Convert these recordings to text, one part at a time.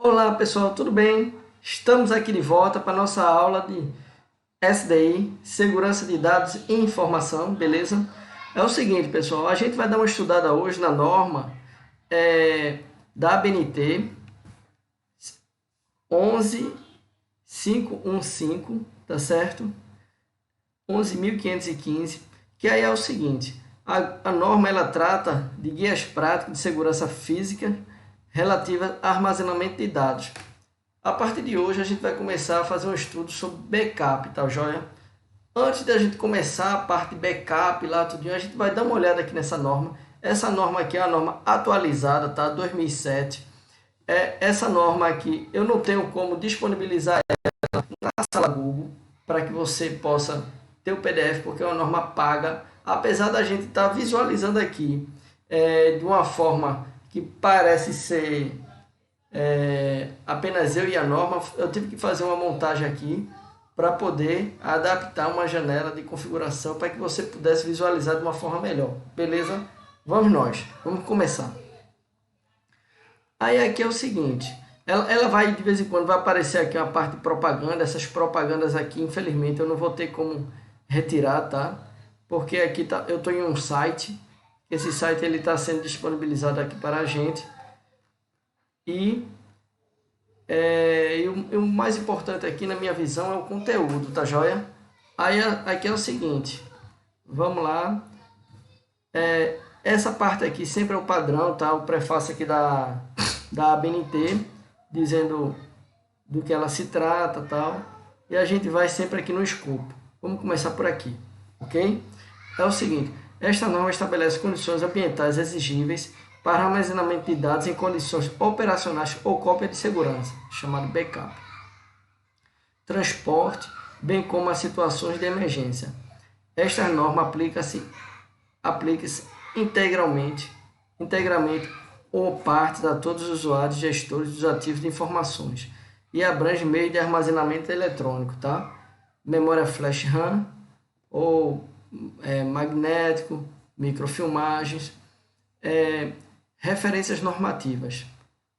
Olá pessoal, tudo bem? Estamos aqui de volta para a nossa aula de SDI, Segurança de Dados e Informação, beleza? É o seguinte pessoal, a gente vai dar uma estudada hoje na norma da ABNT 11515, tá certo? 11.515, que aí é o seguinte, a norma ela trata de guias práticos de segurança física relativa a armazenamento de dados. A partir de hoje a gente vai começar a fazer um estudo sobre backup, tá joia? Antes da gente começar a parte de backup lá tudinho, a gente vai dar uma olhada aqui nessa norma. Essa norma aqui é a norma atualizada, tá? 2007. Essa norma aqui eu não tenho como disponibilizar na sala Google para que você possa ter o PDF, porque é uma norma paga. Apesar da gente estar visualizando aqui de uma forma que parece ser apenas eu e a norma, eu tive que fazer uma montagem aqui para poder adaptar uma janela de configuração para que você pudesse visualizar de uma forma melhor, beleza? Vamos começar. Aí aqui é o seguinte, ela vai de vez em quando vai aparecer aqui uma parte de propaganda, essas propagandas aqui infelizmente eu não vou ter como retirar, tá? Porque aqui eu estou em um site, esse site ele está sendo disponibilizado aqui para a gente. E o mais importante aqui na minha visão é o conteúdo, tá joia? Aí aqui é o seguinte, vamos lá. Essa parte aqui sempre é o padrão, tá? O prefácio aqui da ABNT, dizendo do que ela se trata, tal. E a gente vai sempre aqui no escopo. Vamos começar por aqui, ok? É o seguinte, esta norma estabelece condições ambientais exigíveis para armazenamento de dados em condições operacionais ou cópia de segurança, chamado backup. Transporte, bem como a situações de emergência. Esta norma aplica-se integralmente ou partes a todos os usuários e gestores dos ativos de informações e abrange meio de armazenamento eletrônico, tá? Memória flash RAM ou magnético, microfilmagens, referências normativas.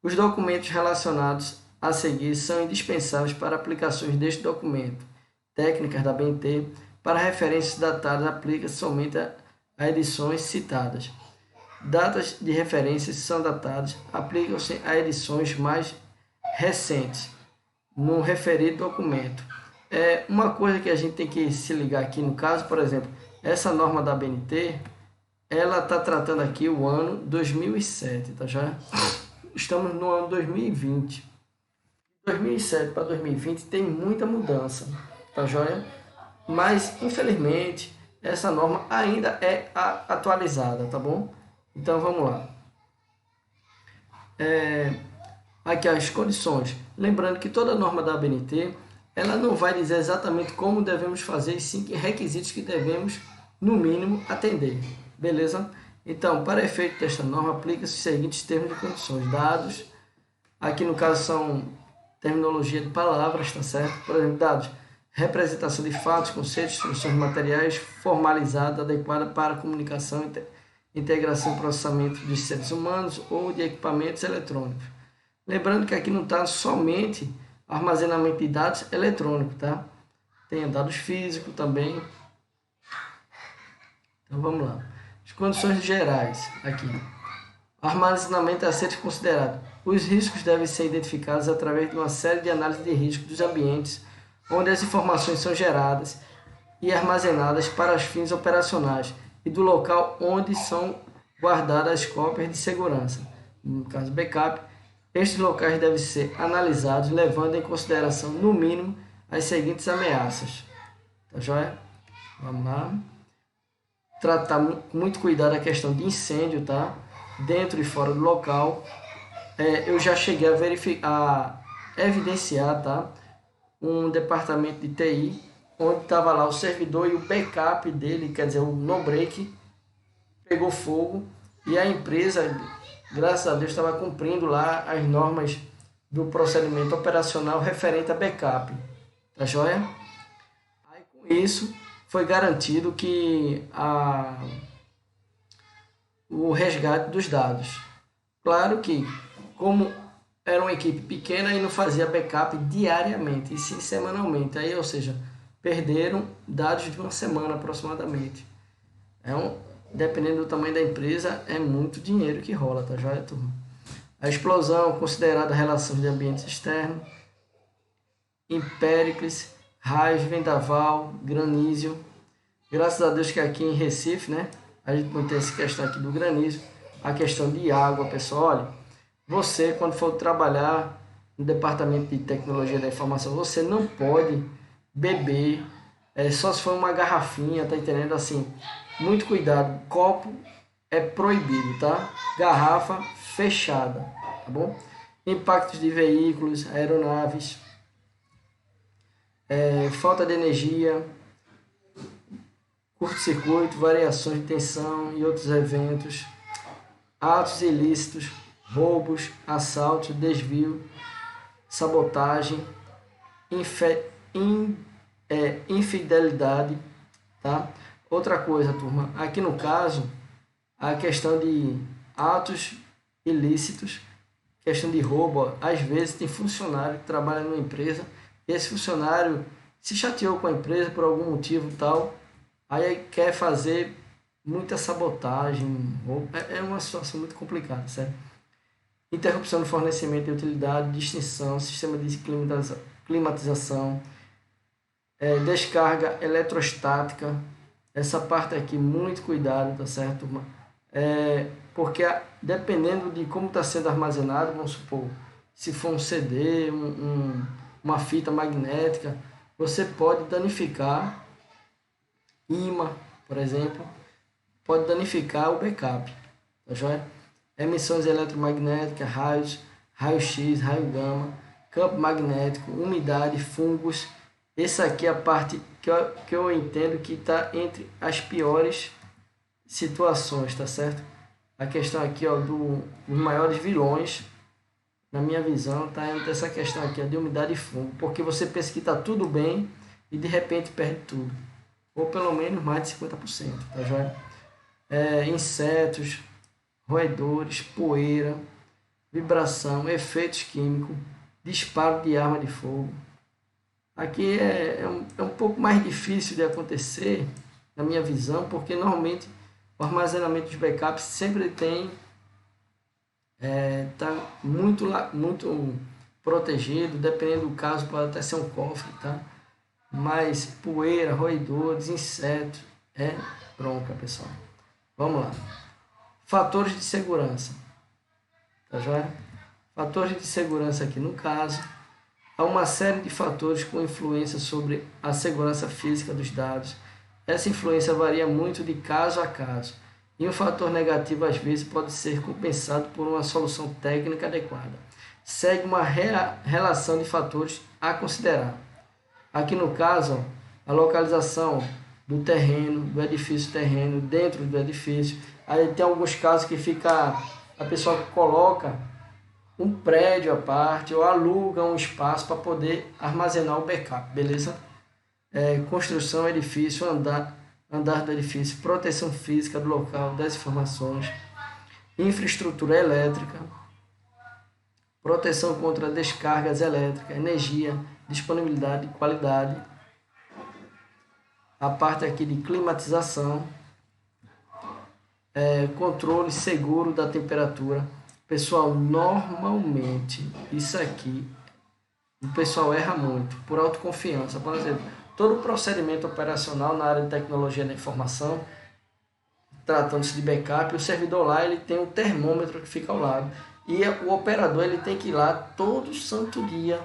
Os documentos relacionados a seguir são indispensáveis para aplicações deste documento. Técnicas da BNT para referências datadas aplica-se somente a edições citadas. Datas de referências são datadas aplicam-se a edições mais recentes no referido documento. Uma coisa que a gente tem que se ligar aqui no caso, por exemplo, essa norma da BNT, ela está tratando aqui o ano 2007, tá já? Estamos no ano 2020. 2007 para 2020 tem muita mudança, tá joia? Mas, infelizmente, essa norma ainda é atualizada, tá bom? Então, vamos lá. Aqui as condições. Lembrando que toda norma da ABNT, ela não vai dizer exatamente como devemos fazer, e sim que requisitos que devemos, no mínimo, atender. Beleza? Então, para efeito desta norma, aplica-se os seguintes termos e condições. Dados, aqui no caso são terminologia de palavras, tá certo? Por exemplo, dados, representação de fatos, conceitos, instruções materiais, formalizada, adequada para comunicação, integração e processamento de seres humanos ou de equipamentos eletrônicos. Lembrando que aqui não está somente armazenamento de dados eletrônicos, tá? Tem dados físicos também. Então vamos lá. As condições gerais aqui. Armazenamento a ser considerado. Os riscos devem ser identificados através de uma série de análises de risco dos ambientes onde as informações são geradas e armazenadas para os fins operacionais e do local onde são guardadas as cópias de segurança. No caso backup, estes locais devem ser analisados levando em consideração, no mínimo, as seguintes ameaças. Tá joia? Vamos lá. Tratar com muito cuidado a questão de incêndio, tá? Dentro e fora do local. Eu já cheguei a verificar, a evidenciar, tá? Um departamento de TI, onde estava lá o servidor e o backup dele, quer dizer, o no-break, pegou fogo e a empresa, graças a Deus, estava cumprindo lá as normas do procedimento operacional referente a backup. Tá joia? Aí com isso foi garantido que o resgate dos dados. Claro que, como era uma equipe pequena e não fazia backup diariamente, e sim semanalmente. Aí, ou seja, perderam dados de uma semana aproximadamente. Dependendo do tamanho da empresa, é muito dinheiro que rola, tá joia, turma? A explosão, considerada relação de ambientes externos, Péricles, raios, vendaval, granizo. Graças a Deus que aqui em Recife, né, a gente não tem essa questão aqui do granizo, a questão de água, pessoal. Olha, você quando for trabalhar no departamento de tecnologia da informação, você não pode beber, só se for uma garrafinha, tá entendendo? Assim, muito cuidado, copo é proibido, tá? Garrafa fechada, tá bom? Impactos de veículos, aeronaves, falta de energia, curto-circuito, variações de tensão e outros eventos, atos ilícitos, roubos, assaltos, desvio, sabotagem, infidelidade, tá? Outra coisa, turma, aqui no caso, a questão de atos ilícitos, questão de roubo, às vezes tem funcionário que trabalha numa empresa e esse funcionário se chateou com a empresa por algum motivo tal, aí quer fazer muita sabotagem, é uma situação muito complicada, certo? Interrupção do fornecimento de utilidade, distinção, sistema de climatização, descarga eletrostática, essa parte aqui, muito cuidado, tá certo, turma? Porque dependendo de como está sendo armazenado, vamos supor, se for um CD, uma fita magnética, você pode danificar ímã, por exemplo, pode danificar o backup, tá joia? Emissões eletromagnéticas, raios, raio-x, raio gama, campo magnético, umidade, fungos. Essa aqui é a parte que eu entendo que está entre as piores situações, tá certo? A questão aqui, ó, dos maiores vilões, na minha visão, tá entre essa questão aqui, ó, de umidade e fungo, porque você pensa que está tudo bem e de repente perde tudo, ou pelo menos mais de 50%, tá joia? Insetos, roedores, poeira, vibração, efeitos químicos, disparo de arma de fogo. Aqui é um pouco mais difícil de acontecer, na minha visão, porque normalmente o armazenamento de backups sempre tem tá muito protegido, dependendo do caso pode até ser um cofre, tá? Mas poeira, roedores, insetos, é bronca, pessoal. Vamos lá. Fatores de segurança, tá joia? Fatores de segurança aqui no caso, há uma série de fatores com influência sobre a segurança física dos dados. Essa influência varia muito de caso a caso, e um fator negativo às vezes pode ser compensado por uma solução técnica adequada. Segue uma relação de fatores a considerar. Aqui no caso, a localização do terreno, do edifício terreno, dentro do edifício. Aí tem alguns casos que a pessoa coloca um prédio à parte ou aluga um espaço para poder armazenar o backup, beleza? Construção, edifício, andar do edifício, proteção física do local, das informações, infraestrutura elétrica, proteção contra descargas elétricas, energia, disponibilidade, qualidade, a parte aqui de climatização, controle seguro da temperatura. Pessoal, normalmente isso aqui o pessoal erra muito por autoconfiança. Por exemplo, todo o procedimento operacional na área de tecnologia da informação, tratando-se de backup, o servidor lá ele tem um termômetro que fica ao lado e o operador ele tem que ir lá todo santo dia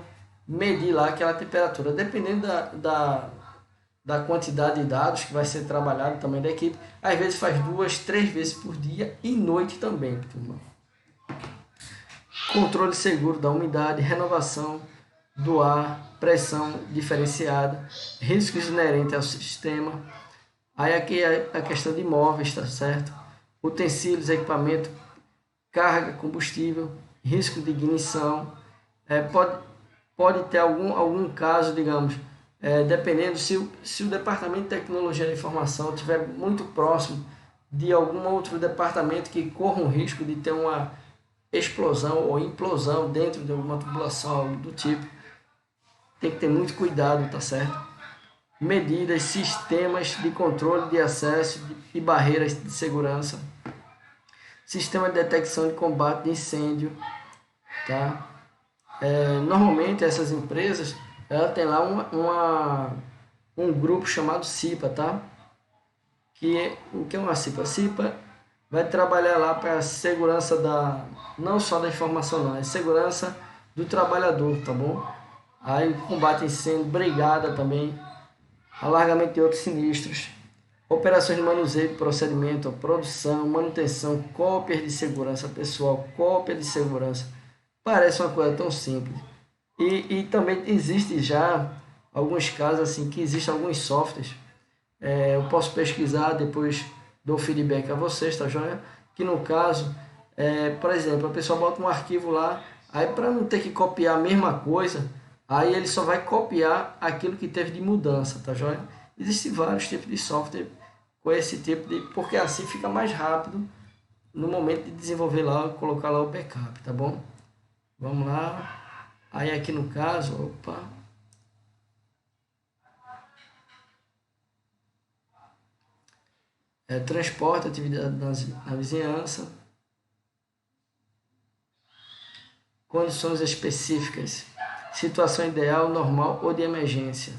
medir lá aquela temperatura, dependendo da quantidade de dados que vai ser trabalhado também da equipe. Às vezes faz 2, 3 vezes por dia e noite também, turma. Controle seguro da umidade, renovação do ar, pressão diferenciada, riscos inerentes ao sistema. Aí aqui é a questão de móveis, tá certo? Utensílios, equipamento, carga, combustível, risco de ignição. Pode ter algum caso, digamos, dependendo se o departamento de tecnologia da informação estiver muito próximo de algum outro departamento que corra um risco de ter explosão ou implosão dentro de alguma tubulação, algo do tipo. Tem que ter muito cuidado, tá certo? Medidas, sistemas de controle de acesso e barreiras de segurança, sistema de detecção e combate de incêndio, tá? Normalmente essas empresas, ela tem lá um grupo chamado CIPA, tá? O que é uma CIPA? A CIPA vai trabalhar lá para a segurança não só da informação, não, é segurança do trabalhador, tá bom? Aí combate incêndio, brigada também, alargamento de outros sinistros, operações de manuseio de procedimento, produção, manutenção, cópias de segurança pessoal, cópia de segurança. Parece uma coisa tão simples. E também existe já alguns casos assim que existem alguns softwares. Eu posso pesquisar, depois dou feedback a vocês, tá joia? Que no caso, por exemplo, a pessoa bota um arquivo lá, aí para não ter que copiar a mesma coisa, aí ele só vai copiar aquilo que teve de mudança, tá joia? Existem vários tipos de software com esse tipo de... porque assim fica mais rápido no momento de desenvolver lá, colocar lá o backup, tá bom? Vamos lá. Aí aqui no caso, opa, transporte, atividade na vizinhança, condições específicas, situação ideal, normal ou de emergência.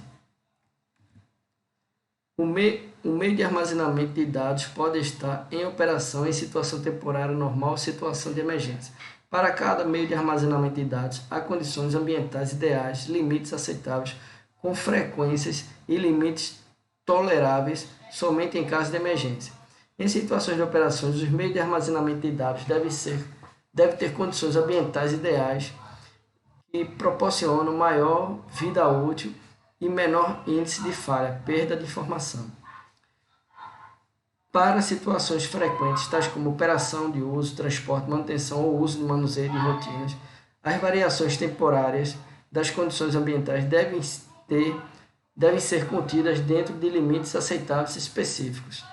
O meio de armazenamento de dados pode estar em operação em situação temporária normal ou situação de emergência. Para cada meio de armazenamento de dados, há condições ambientais ideais, limites aceitáveis, com frequências e limites toleráveis somente em caso de emergência. Em situações de operações, os meios de armazenamento de dados devem ter condições ambientais ideais que proporcionam maior vida útil e menor índice de falha, perda de informação. Para situações frequentes, tais como operação de uso, transporte, manutenção ou uso de manuseio de rotinas, as variações temporárias das condições ambientais devem ser contidas dentro de limites aceitáveis específicos.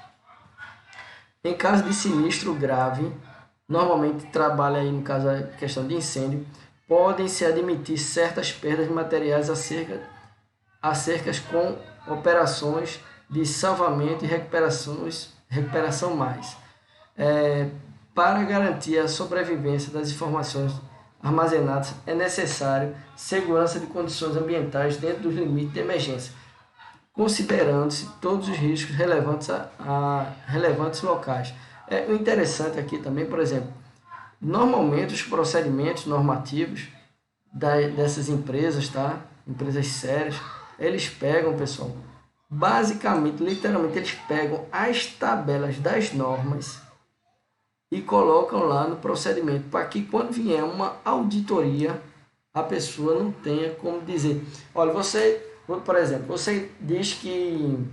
Em caso de sinistro grave, normalmente trabalha aí no caso a questão de incêndio, podem-se admitir certas perdas de materiais acerca com operações de salvamento e recuperação mais. Para garantir a sobrevivência das informações armazenadas, é necessário segurança de condições ambientais dentro dos limites de emergência, considerando-se todos os riscos relevantes locais. O interessante aqui também, por exemplo, normalmente os procedimentos normativos dessas empresas, tá? Empresas sérias, eles pegam, pessoal, basicamente, literalmente, eles pegam as tabelas das normas e colocam lá no procedimento, para que quando vier uma auditoria, a pessoa não tenha como dizer, olha, por exemplo, você diz que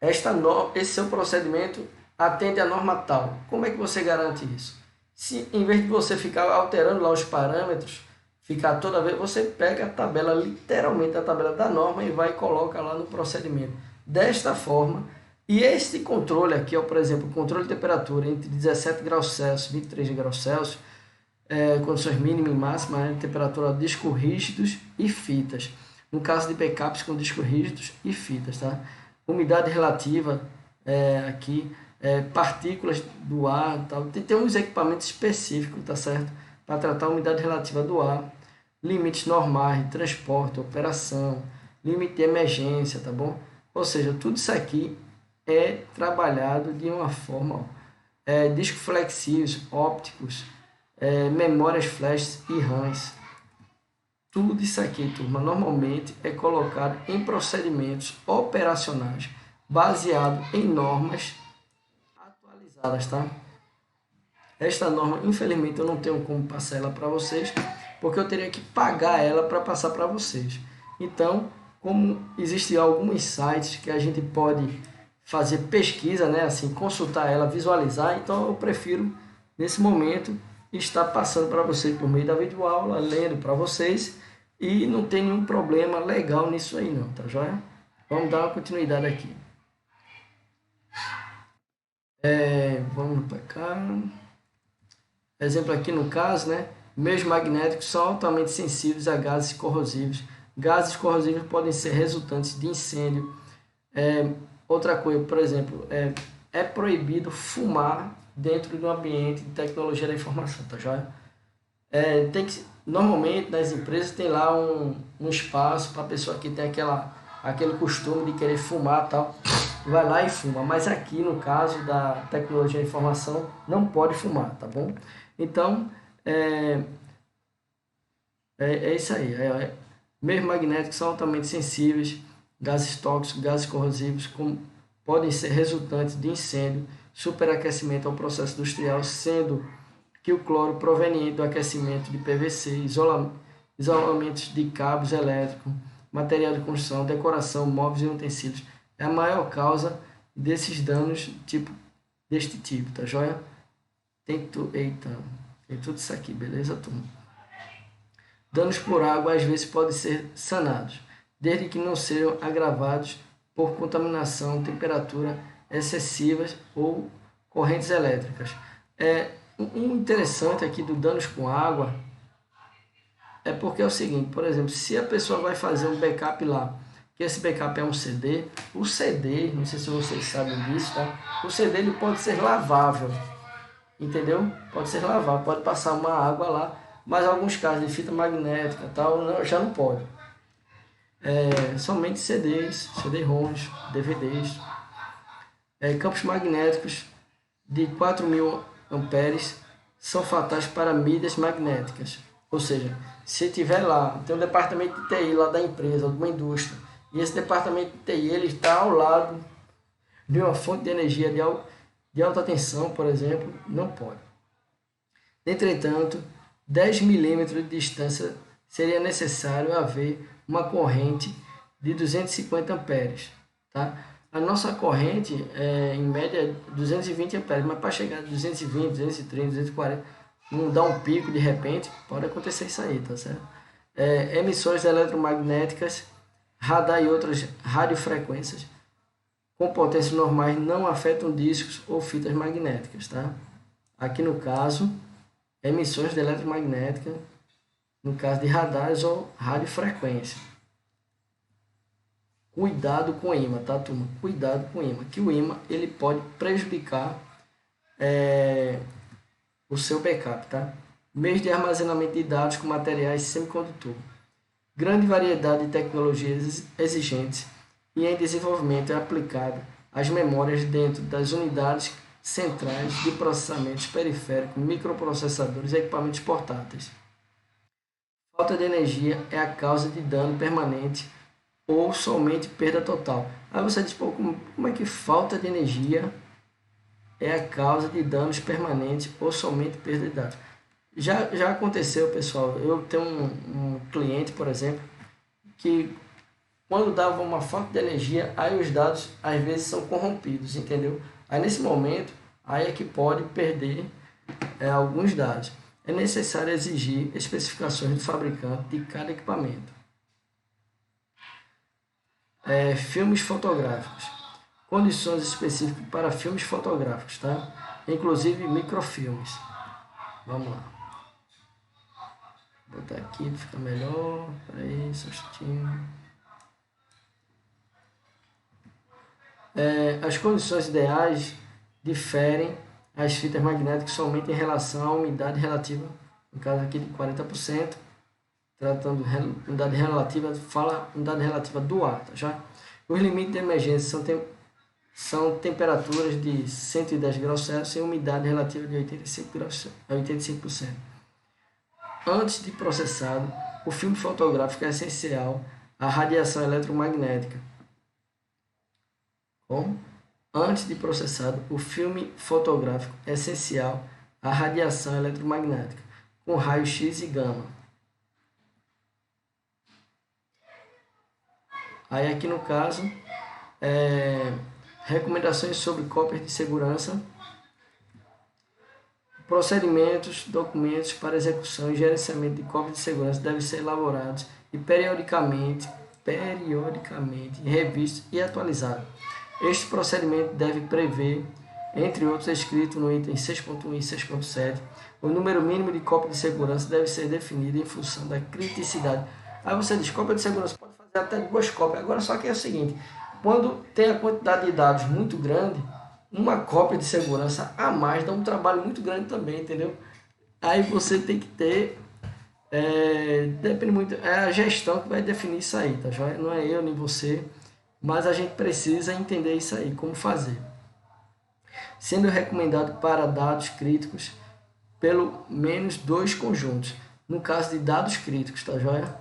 esse seu procedimento atende à norma tal. Como é que você garante isso? Se em vez de você ficar alterando lá os parâmetros, ficar toda vez, você pega a tabela, literalmente a tabela da norma e vai e coloca lá no procedimento. Desta forma, e este controle aqui, por exemplo, controle de temperatura entre 17 graus Celsius e 23 graus Celsius, condições mínimas e máximas, temperatura, disco rígidos e fitas. No caso de backups com discos rígidos e fitas, tá? Umidade relativa, aqui, partículas do ar, tal. Tem uns equipamentos específicos, tá certo? Para tratar a umidade relativa do ar, limites normais de transporte, operação, limite de emergência, tá bom? Ou seja, tudo isso aqui é trabalhado de uma forma, discos flexíveis, ópticos, memórias flash e RAMs. Tudo isso aqui, turma, normalmente é colocado em procedimentos operacionais baseado em normas atualizadas, tá? Esta norma, infelizmente, eu não tenho como passar ela para vocês, porque eu teria que pagar ela para passar para vocês. Então, como existem alguns sites que a gente pode fazer pesquisa, né, assim, consultar ela, visualizar, então eu prefiro, nesse momento, estar passando para vocês por meio da videoaula, lendo para vocês, e não tem nenhum problema legal nisso aí não, tá joia? Vamos dar uma continuidade aqui. Vamos para cá. Exemplo aqui no caso, né? Meios magnéticos são altamente sensíveis a gases corrosivos. Gases corrosivos podem ser resultantes de incêndio. Outra coisa, por exemplo, é proibido fumar dentro de um ambiente de tecnologia da informação, tá joia? Normalmente nas empresas tem lá um espaço para a pessoa que tem aquele costume de querer fumar e tal, vai lá e fuma. Mas aqui no caso da tecnologia da informação não pode fumar, tá bom? Então, é isso aí. Meios magnéticos são altamente sensíveis, gases tóxicos, gases corrosivos, podem ser resultantes de incêndio, superaquecimento ao processo industrial, sendo que o cloro proveniente do aquecimento de PVC, isolamentos de cabos elétricos, material de construção, decoração, móveis e utensílios, é a maior causa desses danos deste tipo, tá joia? Tem tudo isso aqui, beleza, turma? Danos por água às vezes podem ser sanados, desde que não sejam agravados por contaminação, temperatura excessivas ou correntes elétricas. Um interessante aqui do danos com água é porque é o seguinte, por exemplo, se a pessoa vai fazer um backup lá, que esse backup é um CD, o CD, não sei se vocês sabem disso, tá? O CD ele pode ser lavável, entendeu? Pode ser lavável, pode passar uma água lá, mas em alguns casos de fita magnética tal, já não pode. Somente CDs, CD-ROMs, DVDs. Campos magnéticos de 4.000 amperes são fatais para mídias magnéticas. Ou seja, se tiver lá, tem um departamento de TI lá da empresa, alguma indústria, e esse departamento de TI ele está ao lado de uma fonte de energia de alta tensão, por exemplo, não pode. Entretanto, 10 milímetros de distância seria necessário haver uma corrente de 250 amperes. Tá? A nossa corrente em média 220 amperes, mas para chegar a 220, 230, 240, não dá um pico de repente, pode acontecer isso aí, tá certo? Emissões eletromagnéticas, radar e outras radiofrequências com potências normais não afetam discos ou fitas magnéticas, tá? Aqui no caso, emissões de eletromagnética, no caso de radares ou radiofrequência. Cuidado com o imã, tá, turma? Cuidado com o imã, que o imã ele pode prejudicar o seu backup, tá? Meios de armazenamento de dados com materiais semicondutores. Grande variedade de tecnologias exigentes e em desenvolvimento é aplicada às memórias dentro das unidades centrais de processamentos periféricos, microprocessadores e equipamentos portáteis. Falta de energia é a causa de dano permanente ou somente perda total. Aí você diz, pô, como é que falta de energia é a causa de danos permanentes ou somente perda de dados? Já aconteceu, pessoal. Eu tenho um cliente, por exemplo, que quando dava uma falta de energia, aí os dados às vezes são corrompidos, entendeu? Aí nesse momento, aí é que pode perder alguns dados. É necessário exigir especificações do fabricante de cada equipamento. Filmes fotográficos. Condições específicas para filmes fotográficos, tá? Inclusive microfilmes. Vamos lá. Vou botar aqui, fica melhor. Peraí, só um instantinho. As condições ideais diferem as fitas magnéticas somente em relação à umidade relativa, no caso aqui de 40%, tratando de umidade relativa, fala umidade relativa do ar, tá já? Os limites de emergência são temperaturas de 110 graus Celsius e umidade relativa de 85%. Antes de processado, o filme fotográfico é essencial à radiação eletromagnética. Como? Antes de processado, o filme fotográfico é essencial à radiação eletromagnética, com raios X e gama. Aí aqui no caso, recomendações sobre cópias de segurança, procedimentos, documentos para execução e gerenciamento de cópias de segurança devem ser elaborados e periodicamente revistos e atualizados. Este procedimento deve prever entre outros, escrito no item 6.1 e 6.7. O número mínimo de cópia de segurança deve ser definido em função da criticidade. Aí você diz, cópia de segurança pode fazer até 2 cópias. Agora só que é o seguinte, quando tem a quantidade de dados muito grande, uma cópia de segurança a mais dá um trabalho muito grande também, entendeu? Aí você tem que ter, depende muito, é a gestão que vai definir isso aí, tá joia? Não é eu nem você, mas a gente precisa entender isso aí, como fazer. Sendo recomendado para dados críticos, pelo menos 2 conjuntos. No caso de dados críticos, tá joia?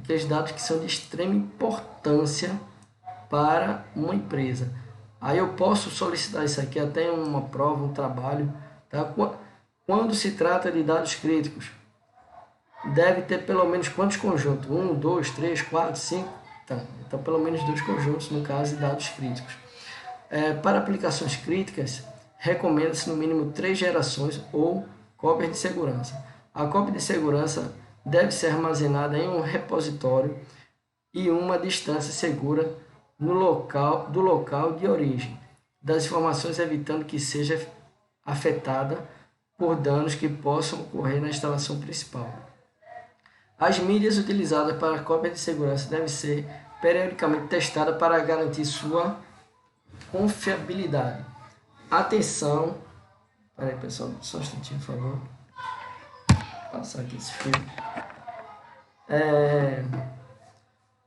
Aqueles dados que são de extrema importância para uma empresa. Aí eu posso solicitar isso aqui até em uma prova, um trabalho, tá? Quando se trata de dados críticos, deve ter pelo menos quantos conjuntos? 1, 2, 3, 4, 5? Então pelo menos 2 conjuntos no caso de dados críticos. Para aplicações críticas, recomenda-se no mínimo 3 gerações ou cópias de segurança. A cópia de segurança deve ser armazenada em um repositório e uma distância segura do local de origem das informações, evitando que seja afetada por danos que possam ocorrer na instalação principal. As mídias utilizadas para a cópia de segurança devem ser periodicamente testadas para garantir sua confiabilidade. Atenção, peraí pessoal, só um instantinho, por favor. Vou passar aqui esse fio.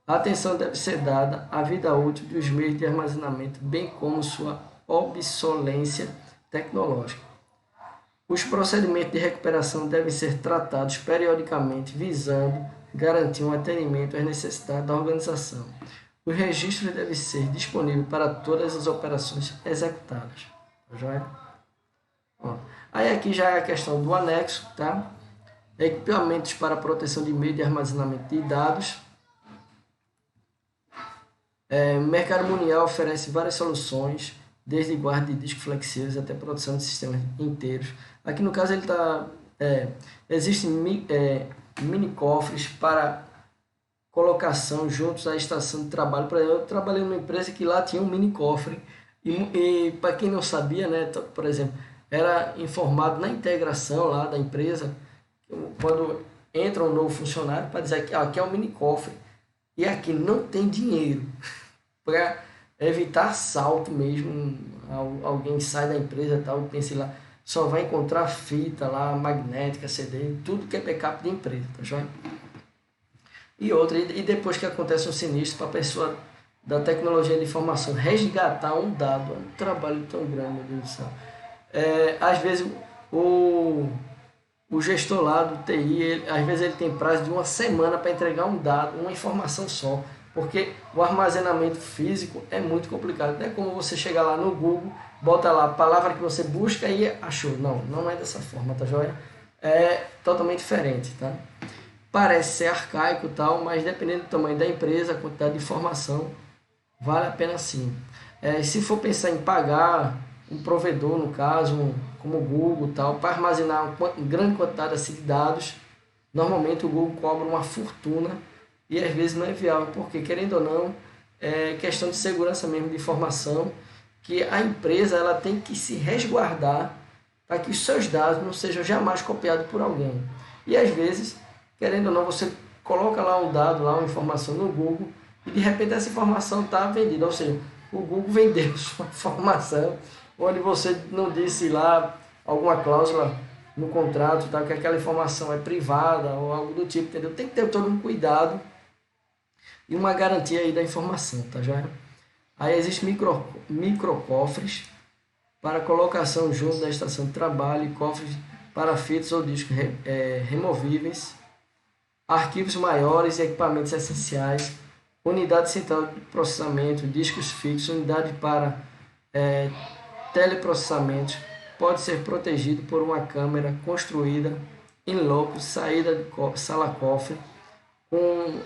A atenção deve ser dada à vida útil dos meios de armazenamento, bem como sua obsolescência tecnológica. Os procedimentos de recuperação devem ser tratados periodicamente, visando garantir um atendimento às necessidades da organização. Os registros devem ser disponíveis para todas as operações executadas. Tá joia? Aí aqui já é a questão do anexo, tá? Equipamentos para proteção de meio de armazenamento de dados. O mercado mundial oferece várias soluções, desde guarda de discos flexíveis até produção de sistemas inteiros. Aqui no caso ele está, existem mini cofres para colocação juntos à estação de trabalho. Por exemplo, eu trabalhei numa empresa que lá tinha um mini cofre e para quem não sabia, né, por exemplo, era informado na integração lá da empresa, quando entra um novo funcionário, para dizer que aqui é um mini cofre e aqui não tem dinheiro, para evitar assalto mesmo. Alguém sai da empresa e tal, pensa lá, só vai encontrar fita lá, magnética, CD, tudo que é backup de empresa, tá joia? E outra, e depois que acontece um sinistro, para a pessoa da tecnologia de informação resgatar um dado, é um trabalho tão grande, meu Deus do céu. Às vezes o gestor lá do TI, às vezes ele tem prazo de 1 semana para entregar um dado, uma informação só, porque o armazenamento físico é muito complicado. Não é como você chegar lá no Google, bota lá a palavra que você busca e achou. Não é dessa forma, tá joia? É totalmente diferente, tá? Parece ser arcaico e tal, mas dependendo do tamanho da empresa, a quantidade de informação, vale a pena sim. Se for pensar em pagar um provedor, no caso, como o Google e tal, para armazenar uma grande quantidade assim, de dados, normalmente o Google cobra uma fortuna e às vezes não é viável, porque querendo ou não, é questão de segurança mesmo de informação, que a empresa ela tem que se resguardar para que os seus dados não sejam jamais copiados por alguém. E às vezes, querendo ou não, você coloca lá um dado, lá uma informação no Google e de repente essa informação está vendida, ou seja, o Google vendeu sua informação, onde você não disse lá alguma cláusula no contrato, tá, que aquela informação é privada ou algo do tipo, entendeu? Tem que ter todo um cuidado e uma garantia aí da informação, tá joia? Aí existem microcofres para colocação junto da estação de trabalho, e cofres para fitas ou discos removíveis, arquivos maiores e equipamentos essenciais, unidade central de processamento, discos fixos, unidade para teleprocessamento, pode ser protegido por uma câmera construída em loco, saída de sala-cofre, com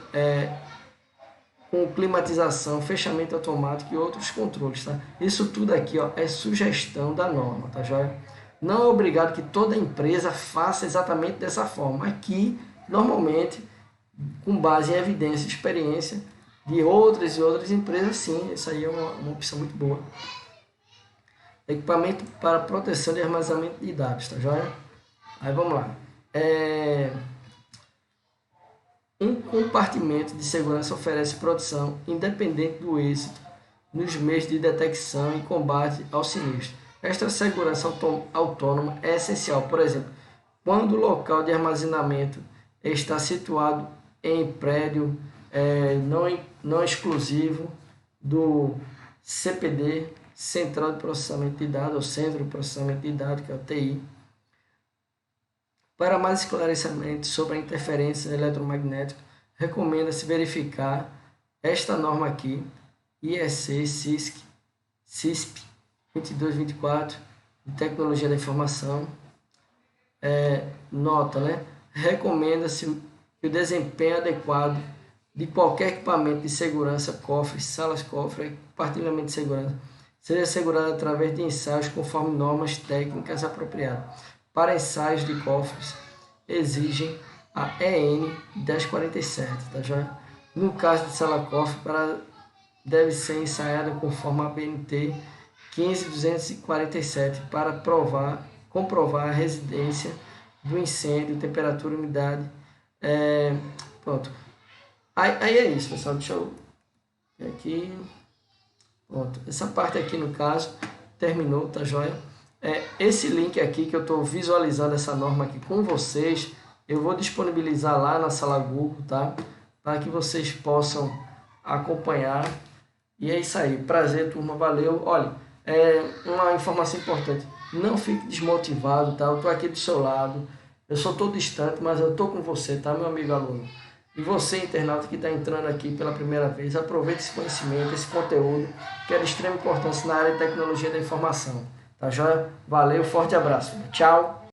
climatização, fechamento automático e outros controles, tá? Isso tudo aqui, ó, é sugestão da norma, tá joia? Não é obrigado que toda empresa faça exatamente dessa forma. Aqui, normalmente, com base em evidência e experiência de outras e outras empresas, sim, isso aí é uma opção muito boa. Equipamento para proteção de armazenamento de dados, tá joia? Aí vamos lá. Um compartimento de segurança oferece proteção independente do êxito nos meios de detecção e combate ao sinistro. Esta segurança autônoma é essencial, por exemplo, quando o local de armazenamento está situado em prédio não exclusivo do CPD, Central de Processamento de Dados, ou Centro de Processamento de Dados, que é o TI. Para mais esclarecimentos sobre a interferência eletromagnética, recomenda-se verificar esta norma aqui, IEC CISP 2224, de Tecnologia da Informação. Nota, né? Recomenda-se que o desempenho adequado de qualquer equipamento de segurança, cofres, salas-cofre, compartilhamento de segurança, seja assegurado através de ensaios conforme normas técnicas apropriadas. Para ensaios de cofres, exigem a EN 1047, tá já? No caso de sala-cofre, deve ser ensaiada conforme a BNT 15247 para comprovar a residência do incêndio, temperatura, umidade. Pronto. Aí é isso, pessoal. Deixa eu ver aqui. Pronto. Essa parte aqui, no caso, terminou, tá joia? Esse link aqui que eu estou visualizando essa norma aqui com vocês, eu vou disponibilizar lá na sala Google, tá? Para que vocês possam acompanhar. E é isso aí. Prazer, turma. Valeu. Olha, uma informação importante. Não fique desmotivado, tá? Eu estou aqui do seu lado. Eu só estou distante, mas eu estou com você, tá, meu amigo aluno? E você, internauta que está entrando aqui pela primeira vez, aproveite esse conhecimento, esse conteúdo, que é de extrema importância na área de tecnologia da informação. Tá joia? Valeu, forte abraço. Tchau.